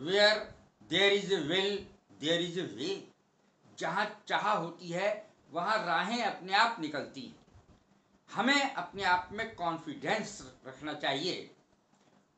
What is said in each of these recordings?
Where there is a will there is a way. जहाँ चाह होती है वहाँ राहें अपने आप निकलती हैं। हमें अपने आप में कॉन्फिडेंस रखना चाहिए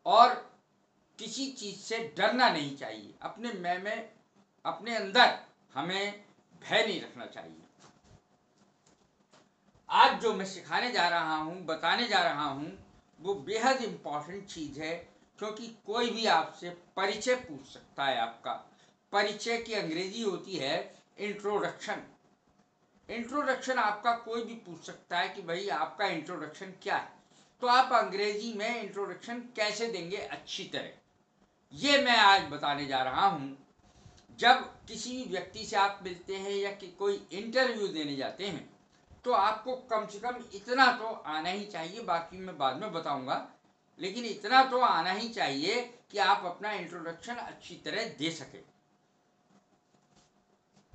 और किसी चीज़ से डरना नहीं चाहिए। अपने में अपने अंदर हमें भय नहीं रखना चाहिए। आज जो मैं सिखाने जा रहा हूँ, बताने जा रहा हूँ, वो बेहद इम्पॉर्टेंट चीज़ है, क्योंकि कोई भी आपसे परिचय पूछ सकता है। आपका परिचय की अंग्रेजी होती है इंट्रोडक्शन। इंट्रोडक्शन आपका कोई भी पूछ सकता है कि भाई आपका इंट्रोडक्शन क्या है, तो आप अंग्रेजी में इंट्रोडक्शन कैसे देंगे अच्छी तरह, ये मैं आज बताने जा रहा हूँ। जब किसी व्यक्ति से आप मिलते हैं या कि कोई इंटरव्यू देने जाते हैं, तो आपको कम से कम इतना तो आना ही चाहिए, बाकी मैं बाद में बताऊंगा, लेकिन इतना तो आना ही चाहिए कि आप अपना इंट्रोडक्शन अच्छी तरह दे सके।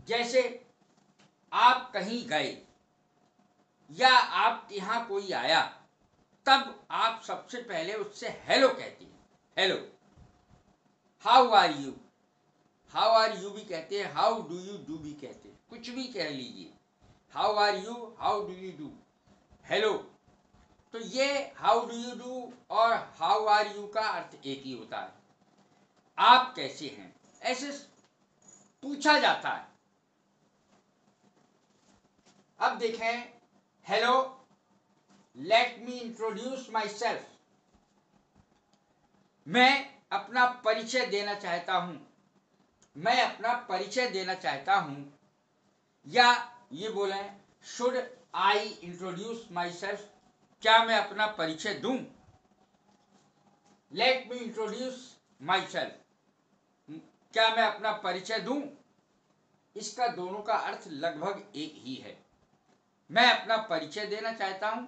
जैसे आप कहीं गए या आप यहाँ कोई आया, तब आप सबसे पहले उससे हेलो कहते हैं। Hello, how are you. How are you भी कहते हैं, हाउ डू यू डू भी कहते हैं, कुछ भी कह लीजिए। How are you, how do you do, hello. तो ये हाउ डू यू डू और हाउ आर यू का अर्थ एक ही होता है, आप कैसे हैं, ऐसे पूछा जाता है। अब देखें, hello, late me introduce my self. मैं अपना परिचय देना चाहता हूं, मैं अपना परिचय देना चाहता हूं। या ये बोलें, should I introduce my self, क्या मैं अपना परिचय दूं। Late me introduce my self, क्या मैं अपना परिचय दूं। इसका दोनों का अर्थ लगभग एक ही है। मैं अपना परिचय देना चाहता हूं,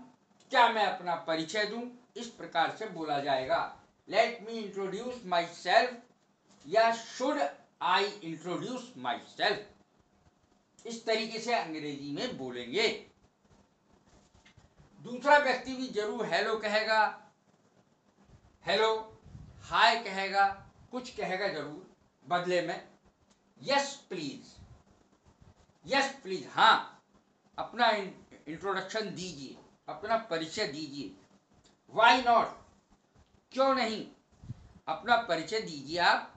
क्या मैं अपना परिचय दूं, इस प्रकार से बोला जाएगा। Let me introduce myself या should I introduce myself, इस तरीके से अंग्रेजी में बोलेंगे। दूसरा व्यक्ति भी जरूर हेलो कहेगा, हेलो, हाय कहेगा, कुछ कहेगा जरूर बदले में। यस प्लीज, यस प्लीज, हाँ, अपना इंट्रोडक्शन दीजिए, अपना परिचय दीजिए। वाई नॉट, क्यों नहीं, अपना परिचय दीजिए आप।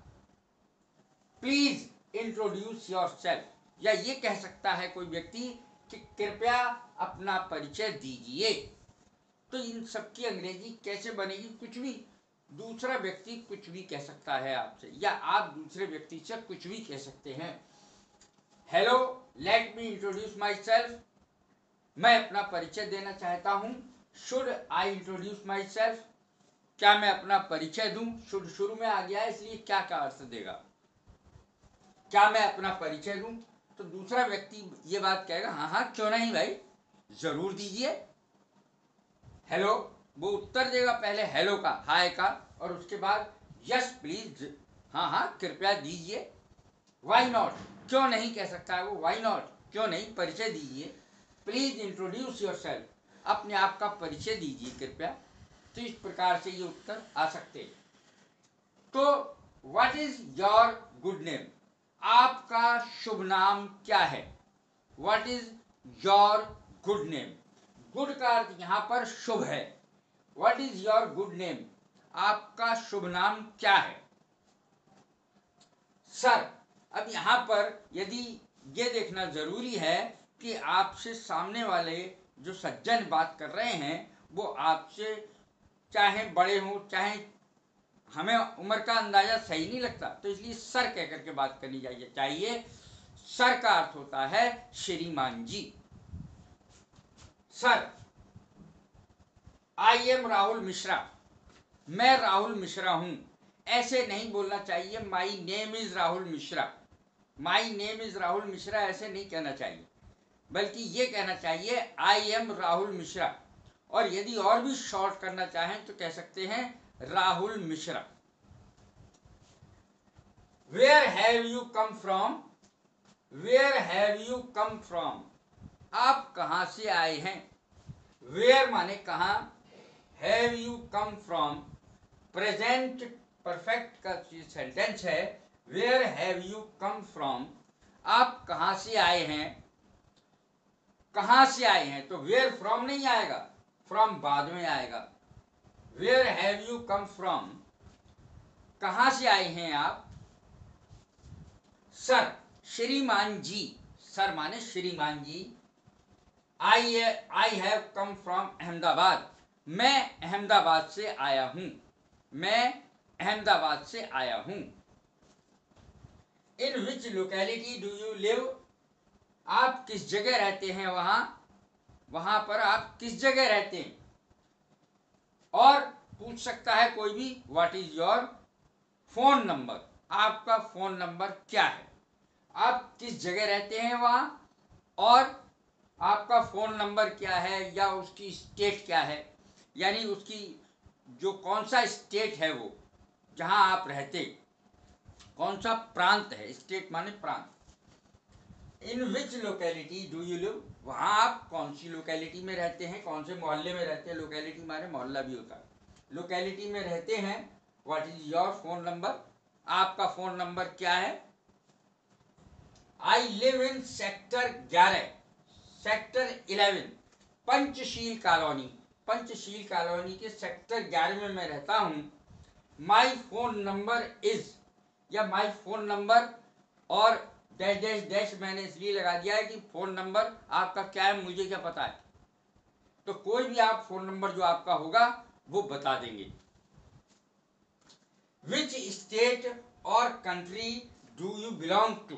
प्लीज इंट्रोड्यूस योर सेल्फ, या ये कह सकता है कोई व्यक्ति कि कृपया अपना परिचय दीजिए। तो इन सब की अंग्रेजी कैसे बनेगी, कुछ भी, दूसरा व्यक्ति कुछ भी कह सकता है आपसे, या आप दूसरे व्यक्ति से कुछ भी कह सकते हैं। Hello, late me introduce my self, मैं अपना परिचय देना चाहता हूं। Should I introduce my self, क्या मैं अपना परिचय दूं। शुड शुरू में आ गया है, इसलिए क्या का अर्थ देगा, क्या मैं अपना परिचय दूं। तो दूसरा व्यक्ति ये बात कहेगा, हाँ हाँ क्यों नहीं भाई, जरूर दीजिए। हेलो, वो उत्तर देगा पहले हेलो का, हाय का, और उसके बाद यस प्लीज, हाँ हाँ कृपया दीजिए। वाई नॉट, क्यों नहीं कह सकता है वो, वाई नॉट, क्यों नहीं, परिचय दीजिए। प्लीज इंट्रोड्यूस योर सेल्फ, अपने आप का परिचय दीजिए कृपया। तो इस प्रकार से ये उत्तर आ सकते हैं। तो what is your good name, आपका शुभ नाम क्या है। What is your good name, good का अर्थ यहाँ पर शुभ है। What is your good name, आपका शुभ नाम क्या है। सर, अब यहाँ पर यदि ये देखना जरूरी है कि आपसे सामने वाले जो सज्जन बात कर रहे हैं वो आपसे चाहे बड़े हों, चाहे, हमें उम्र का अंदाजा सही नहीं लगता, तो इसलिए सर कह करके बात करनी चाहिए। सर का अर्थ होता है श्रीमान जी। Sir, I am Rahul Mishra, मैं राहुल मिश्रा हूं। ऐसे नहीं बोलना चाहिए my name is Rahul Mishra, my name is Rahul Mishra, ऐसे नहीं कहना चाहिए, बल्कि ये कहना चाहिए आई एम राहुल मिश्रा। और यदि और भी शॉर्ट करना चाहें तो कह सकते हैं Rahul Mishra. Where have you come from, where have you come from, आप कहां से आए हैं। वेयर माने कहां, have you come from present perfect का सेंटेंस है where have you come from, आप कहां से आए हैं, कहां से आए हैं, तो वेयर फ्रॉम नहीं आएगा, फ्रॉम बाद में आएगा। Where have you come from, कहां से आए हैं आप। सर, श्रीमान जी, सर माने श्रीमान जी। I have come from Ahmedabad, मैं अहमदाबाद से आया हूं, मैं अहमदाबाद से आया हूं। इन विच लोकेलिटी डू यू लिव, आप किस जगह रहते हैं, वहां पर आप किस जगह रहते हैं। और पूछ सकता है कोई भी what is your phone number, आपका फोन नंबर क्या है, आप किस जगह रहते हैं वहां, और आपका फोन नंबर क्या है, या उसकी स्टेट क्या है, यानी उसकी जो कौन सा स्टेट है वो जहां आप रहते, कौन सा प्रांत है, स्टेट माने प्रांत। इन विच लोकेलिटी डू यू लिव, वहां आप कौन सी लोकेलिटी में रहते हैं, कौन से मोहल्ले में रहते हैं, लोकेलिटी माने मोहल्ला भी होता है, लोकेलिटी में रहते हैं। What is your phone number, आपका फोन नंबर क्या है। I live in sector 11, sector 11, Panchsheel colony, Panchsheel colony के सेक्टर 11 में मैं रहता हूं। माई फोन नंबर इज, या माई फोन नंबर और डैश डैश डैश मैंने इसलिए लगा दिया है कि फोन नंबर आपका क्या है मुझे क्या पता है, तो कोई भी आप फोन नंबर जो आपका होगा वो बता देंगे। विच स्टेट और country do you belong to,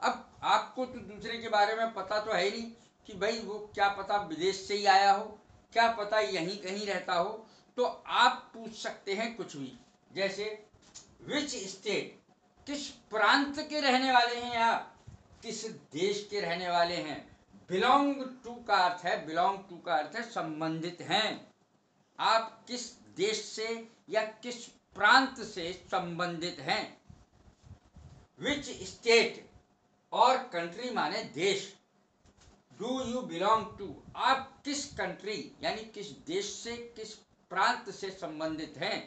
अब आपको तो दूसरे के बारे में पता तो है ही नहीं कि भाई वो क्या पता विदेश से ही आया हो, क्या पता यहीं कहीं रहता हो, तो आप पूछ सकते हैं कुछ भी, जैसे विच स्टेट, किस प्रांत के रहने वाले हैं आप, किस देश के रहने वाले हैं। बिलोंग टू का अर्थ है, बिलोंग टू का अर्थ है संबंधित हैं, आप किस देश से या किस प्रांत से संबंधित हैं। विच स्टेट और कंट्री माने देश, डू यू बिलोंग टू, आप किस कंट्री यानी किस देश से किस प्रांत से संबंधित हैं।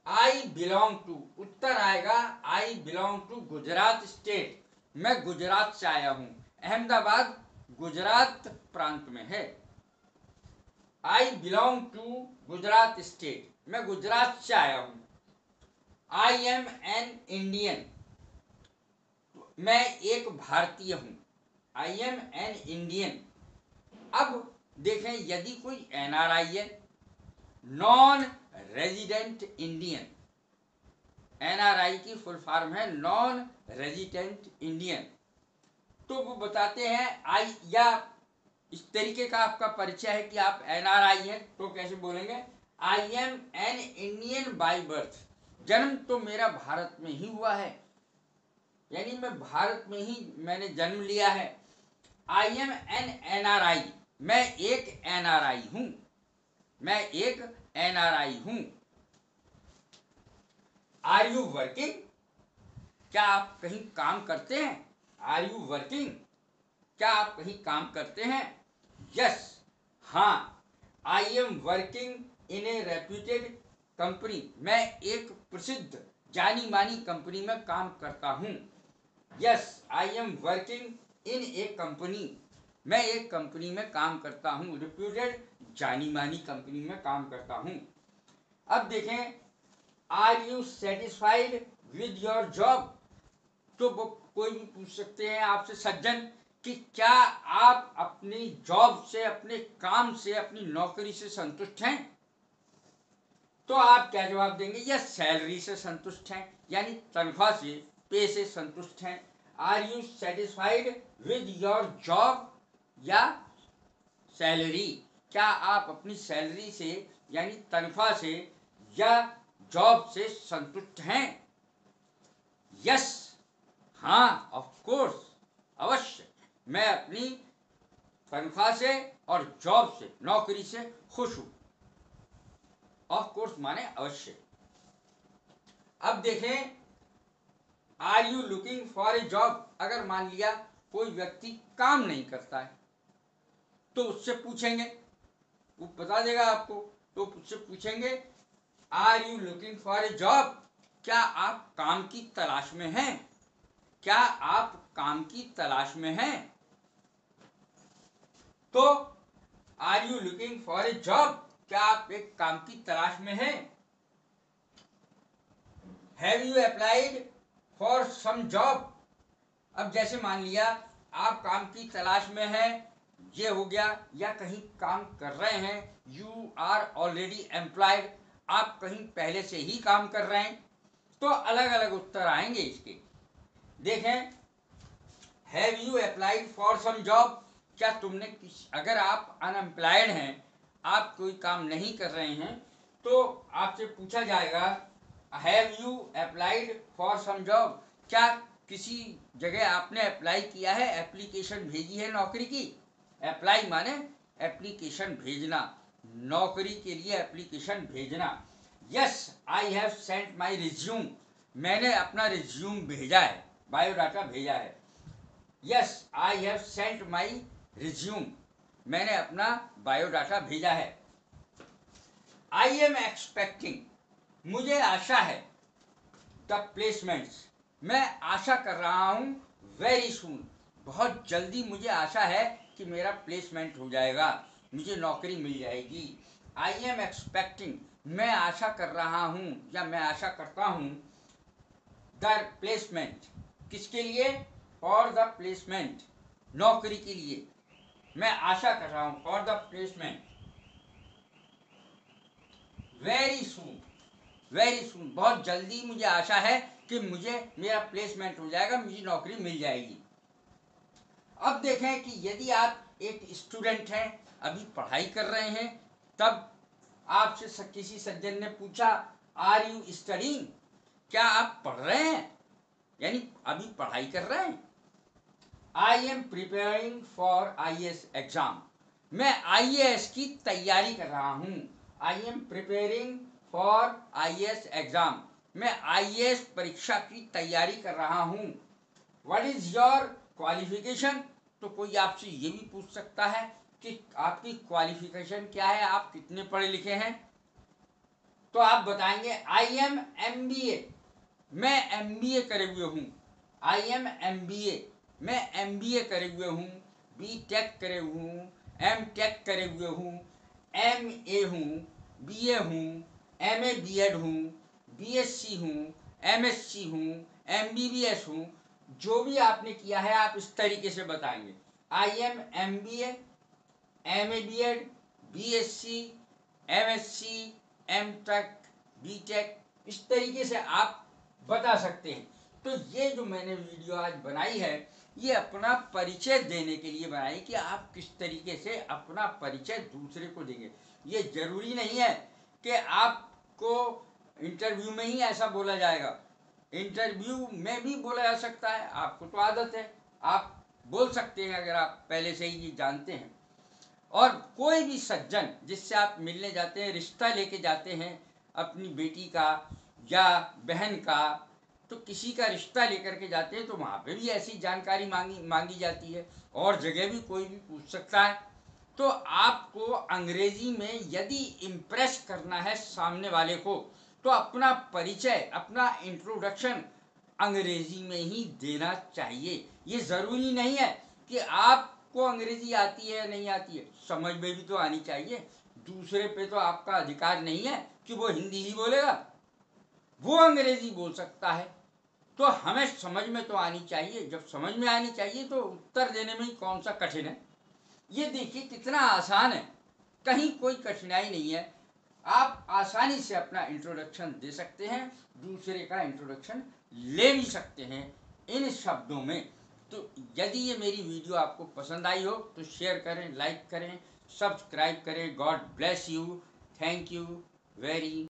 आई बिलोंग टू, उत्तर आएगा I belong to Gujarat state, मैं गुजरात से आया हूं, अहमदाबाद गुजरात प्रांत में है। I belong to Gujarat state, मैं गुजरात से आया हूं। आई एम एन इंडियन, मैं एक भारतीय हूं, आई एम एन इंडियन। अब देखें यदि कोई एनआरआई है, नॉन रेजिडेंट इंडियन, एनआरआई की फुल फॉर्म है नॉन रेजिडेंट इंडियन, तो वो बताते हैं आई, या इस तरीके का आपका परिचय है कि आप एनआरआई हैं, तो कैसे बोलेंगे, I am an Indian by birth, जन्म तो मेरा भारत में ही हुआ है, यानी मैं भारत में ही मैंने जन्म लिया है। आई एम एन एनआरआई, मैं एक एनआरआई हूं, मैं एक एनआरआई हूं। आर यू वर्किंग, क्या आप कहीं काम करते हैं, आर यू वर्किंग, क्या आप कहीं काम करते हैं। यस, हाँ, I am working in A reputed company, मैं एक प्रसिद्ध जानी मानी कंपनी में काम करता हूं। Yes, I am working in A company, मैं एक कंपनी में काम करता हूं, रिप्यूटेड जानी मानी कंपनी में काम करता हूं। अब देखें, are you satisfied with your job, तो वो कोई भी पूछ सकते हैं आपसे सज्जन कि क्या आप अपनी जॉब से, अपने काम से, अपनी नौकरी से संतुष्ट हैं, तो आप क्या जवाब देंगे, या सैलरी से संतुष्ट हैं, यानी तनख्वाह से, पे से संतुष्ट हैं। Are you satisfied with your job या सैलरी, क्या आप अपनी सैलरी से यानी तनख्वाह से या जॉब से संतुष्ट हैं। यस, हाँ, ऑफ कोर्स, अवश्य, मैं अपनी तनख्वाह से और जॉब से, नौकरी से खुश हूं। ऑफ कोर्स माने अवश्य। अब देखें, are you looking for a job, अगर मान लिया कोई व्यक्ति काम नहीं करता है तो उससे पूछेंगे, वो बता देगा आपको, तो उससे पूछेंगे are you looking for a job? क्या आप काम की तलाश में हैं? क्या आप काम की तलाश में हैं? तो are you looking for a job, क्या आप एक काम की तलाश में हैं? Have you applied for some job? अब जैसे मान लिया आप काम की तलाश में हैं, ये हो गया, या कहीं काम कर रहे हैं, यू आर ऑलरेडी एम्प्लॉयड, आप कहीं पहले से ही काम कर रहे हैं, तो अलग अलग उत्तर आएंगे इसके। देखें, have you applied for some job, क्या तुमने अगर आप अनएम्प्लॉयड हैं, आप कोई काम नहीं कर रहे हैं, तो आपसे पूछा जाएगा have you applied for some job, क्या किसी जगह आपने अप्लाई किया है, एप्लीकेशन भेजी है नौकरी की? अप्लाई माने एप्लीकेशन भेजना, नौकरी के लिए एप्लीकेशन भेजना। Yes I have sent my resume, मैंने अपना रिज्यूम भेजा है, बायोडाटा भेजा है। Yes I have sent my resume, मैंने अपना बायोडाटा भेजा है। आई एम एक्सपेक्टिंग, मुझे आशा है, द प्लेसमेंट्स, मैं आशा कर रहा हूं, वेरी सून, बहुत जल्दी मुझे आशा है कि मेरा प्लेसमेंट हो जाएगा, मुझे नौकरी मिल जाएगी। आई एम एक्सपेक्टिंग, मैं आशा कर रहा हूं या मैं आशा करता हूं, द प्लेसमेंट, किसके लिए? फॉर द प्लेसमेंट, नौकरी के लिए मैं आशा कर रहा हूं, for the placement. Very soon, very soon, बहुत जल्दी मुझे आशा है कि मुझे मेरा प्लेसमेंट हो जाएगा, मुझे नौकरी मिल जाएगी। अब देखें कि यदि आप एक स्टूडेंट हैं, अभी पढ़ाई कर रहे हैं, तब आपसे किसी सज्जन ने पूछा आर यू स्टडीइंग, क्या आप पढ़ रहे हैं, यानी अभी पढ़ाई कर रहे हैं। I am preparing for IAS exam, मैं IAS की तैयारी कर रहा हूं। I am preparing for IAS exam, मैं IAS परीक्षा की तैयारी कर रहा हूं। व्हाट इज योर क्वालिफिकेशन, तो कोई आपसे ये भी पूछ सकता है कि आपकी क्वालिफिकेशन क्या है, आप कितने पढ़े लिखे हैं, तो आप बताएंगे आई एम MBA, मैं MBA करे हुए हूँ। आई एम MBA, मैं MBA करे हुए हूँ, BTech करे हुए हूँ, MTech करे हुए हूँ, MA हूँ, BA हूँ, MA BEd हूँ, BSc हूँ, MSc हूँ, MBBS हूँ, जो भी आपने किया है आप इस तरीके से बताएंगे। I am MBA, MA BEd, BSc, MSc, MTech, BTech, इस तरीके से आप बता सकते हैं। तो ये जो मैंने वीडियो आज बनाई है, ये अपना परिचय देने के लिए बनाई कि आप किस तरीके से अपना परिचय दूसरे को देंगे। ये जरूरी नहीं है कि आपको इंटरव्यू में ही ऐसा बोला जाएगा, इंटरव्यू में भी बोला जा सकता है, आपको तो आदत है, आप बोल सकते हैं अगर आप पहले से ही ये जानते हैं। और कोई भी सज्जन जिससे आप मिलने जाते हैं, रिश्ता लेके जाते हैं अपनी बेटी का या बहन का, तो किसी का रिश्ता लेकर के जाते हैं तो वहाँ पे भी ऐसी जानकारी मांगी जाती है, और जगह भी कोई भी पूछ सकता है। तो आपको अंग्रेजी में यदि इम्प्रेस करना है सामने वाले को, तो अपना परिचय, अपना इंट्रोडक्शन अंग्रेजी में ही देना चाहिए। ये ज़रूरी नहीं है कि आपको अंग्रेजी आती है नहीं आती है, समझ में भी तो आनी चाहिए। दूसरे पे तो आपका अधिकार नहीं है कि वो हिंदी ही बोलेगा, वो अंग्रेजी बोल सकता है, तो हमें समझ में तो आनी चाहिए। जब समझ में आनी चाहिए तो उत्तर देने में ही कौन सा कठिन है। ये देखिए कितना आसान है, कहीं कोई कठिनाई नहीं है, आप आसानी से अपना इंट्रोडक्शन दे सकते हैं, दूसरे का इंट्रोडक्शन ले भी सकते हैं इन शब्दों में। तो यदि ये मेरी वीडियो आपको पसंद आई हो तो शेयर करें, लाइक करें, सब्सक्राइब करें। God bless you, thank you very